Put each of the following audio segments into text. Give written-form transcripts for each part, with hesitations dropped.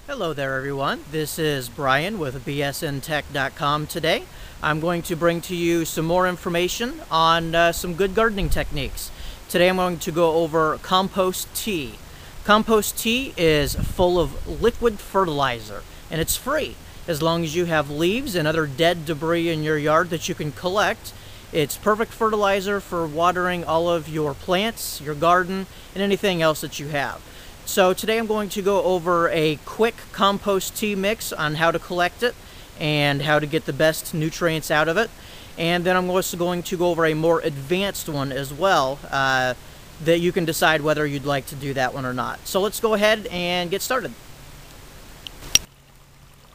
Hello there everyone, this is Brian with bsntech.com. Today I'm going to bring to you some more information on some good gardening techniques. Today I'm going to go over compost tea. Compost tea is full of liquid fertilizer and it's free as long as you have leaves and other dead debris in your yard that you can collect. It's perfect fertilizer for watering all of your plants, your garden, and anything else that you have. So today I'm going to go over a quick compost tea mix on how to collect it and how to get the best nutrients out of it. And then I'm also going to go over a more advanced one as well that you can decide whether you'd like to do that one or not. So let's go ahead and get started.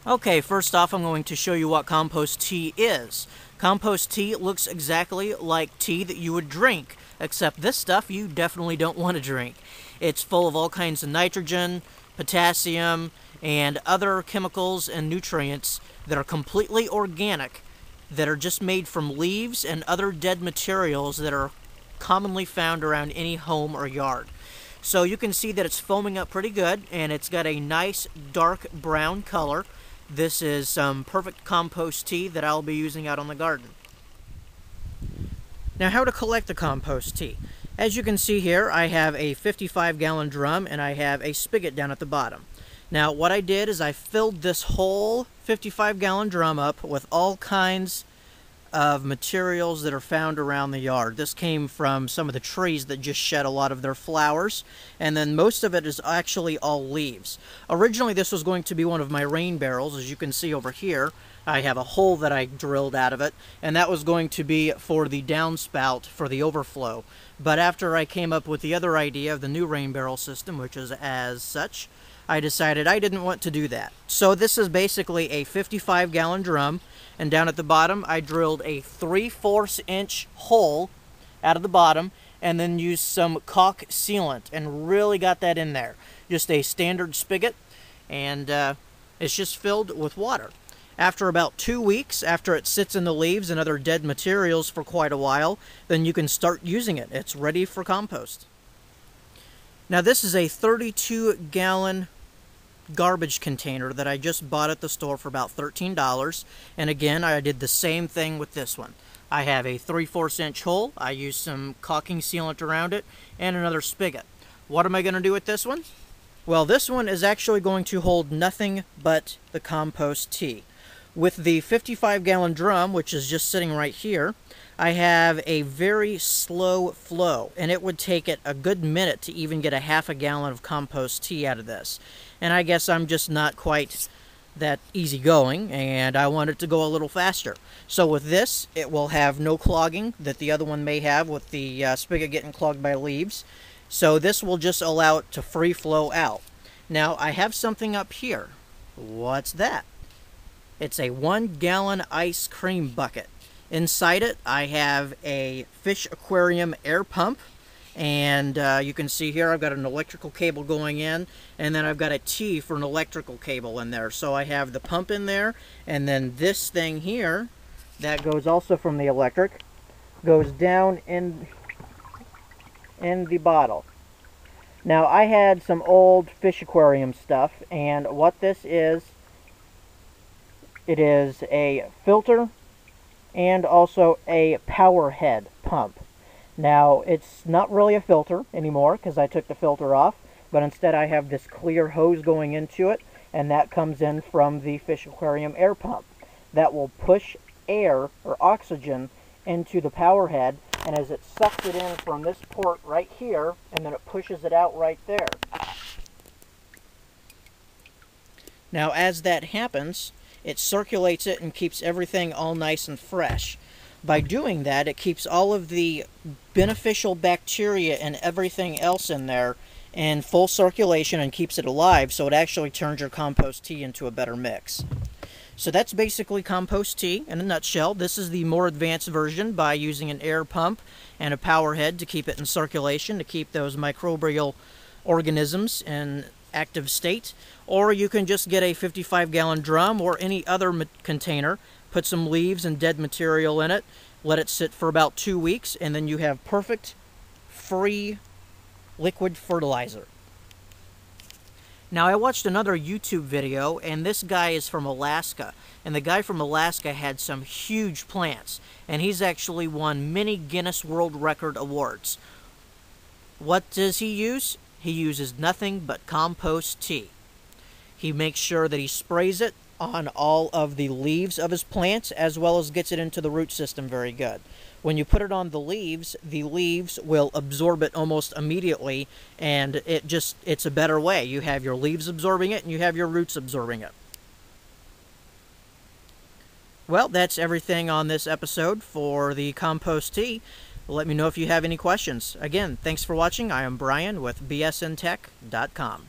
Okay, first off I'm going to show you what compost tea is. Compost tea looks exactly like tea that you would drink, except this stuff you definitely don't want to drink. It's full of all kinds of nitrogen, potassium, and other chemicals and nutrients that are completely organic, that are just made from leaves and other dead materials that are commonly found around any home or yard. So you can see that it's foaming up pretty good, and it's got a nice dark brown color. This is some perfect compost tea that I'll be using out on the garden. Now, how to collect the compost tea. As you can see here, I have a 55-gallon drum and I have a spigot down at the bottom. Now, what I did is I filled this whole 55-gallon drum up with all kinds of materials that are found around the yard. This came from some of the trees that just shed a lot of their flowers, and then most of it is actually all leaves. Originally, this was going to be one of my rain barrels. As you can see over here, I have a hole that I drilled out of it, and that was going to be for the downspout for the overflow. But after I came up with the other idea of the new rain barrel system, which is as such, I decided I didn't want to do that. So this is basically a 55-gallon drum, and down at the bottom I drilled a 3/4 inch hole out of the bottom and then used some caulk sealant and really got that in there. Just a standard spigot, and it's just filled with water. After about 2 weeks, after it sits in the leaves and other dead materials for quite a while, then you can start using it. It's ready for compost. Now this is a 32-gallon garbage container that I just bought at the store for about $13. And again, I did the same thing with this one. I have a 3/4 inch hole. I used some caulking sealant around it and another spigot. What am I going to do with this one? Well, this one is actually going to hold nothing but the compost tea. With the 55-gallon drum, which is just sitting right here, I have a very slow flow, and it would take it a good minute to even get a half a gallon of compost tea out of this. And I guess I'm just not quite that easygoing, and I want it to go a little faster. So with this, it will have no clogging that the other one may have with the spigot getting clogged by leaves. So this will just allow it to free flow out. Now, I have something up here. What's that? It's a 1-gallon ice cream bucket. Inside it, I have a fish aquarium air pump, and you can see here I've got an electrical cable going in, and then I've got a T for an electrical cable in there. So I have the pump in there, and then this thing here that goes also from the electric goes down in the bottle. Now, I had some old fish aquarium stuff, and what this is, it is a filter and also a power head pump. Now, it's not really a filter anymore because I took the filter off, but instead I have this clear hose going into it, and that comes in from the fish aquarium air pump. That will push air or oxygen into the power head, and as it sucks it in from this port right here, and then it pushes it out right there. Now, as that happens, it circulates it and keeps everything all nice and fresh. By doing that, it keeps all of the beneficial bacteria and everything else in there in full circulation and keeps it alive, so it actually turns your compost tea into a better mix. So that's basically compost tea in a nutshell. This is the more advanced version by using an air pump and a power head to keep it in circulation, to keep those microbial organisms in active state. Or you can just get a 55-gallon drum or any other container, put some leaves and dead material in it, let it sit for about 2 weeks, and then you have perfect, free liquid fertilizer. Now, I watched another YouTube video, and this guy is from Alaska. And the guy from Alaska had some huge plants, and he's actually won many Guinness World Record awards. What does he use? He uses nothing but compost tea. He makes sure that he sprays it on all of the leaves of his plants, as well as gets it into the root system very good. When you put it on the leaves will absorb it almost immediately, and it's a better way. You have your leaves absorbing it, and you have your roots absorbing it. Well, that's everything on this episode for the compost tea. Let me know if you have any questions. Again, thanks for watching. I am Brian with bsntech.com.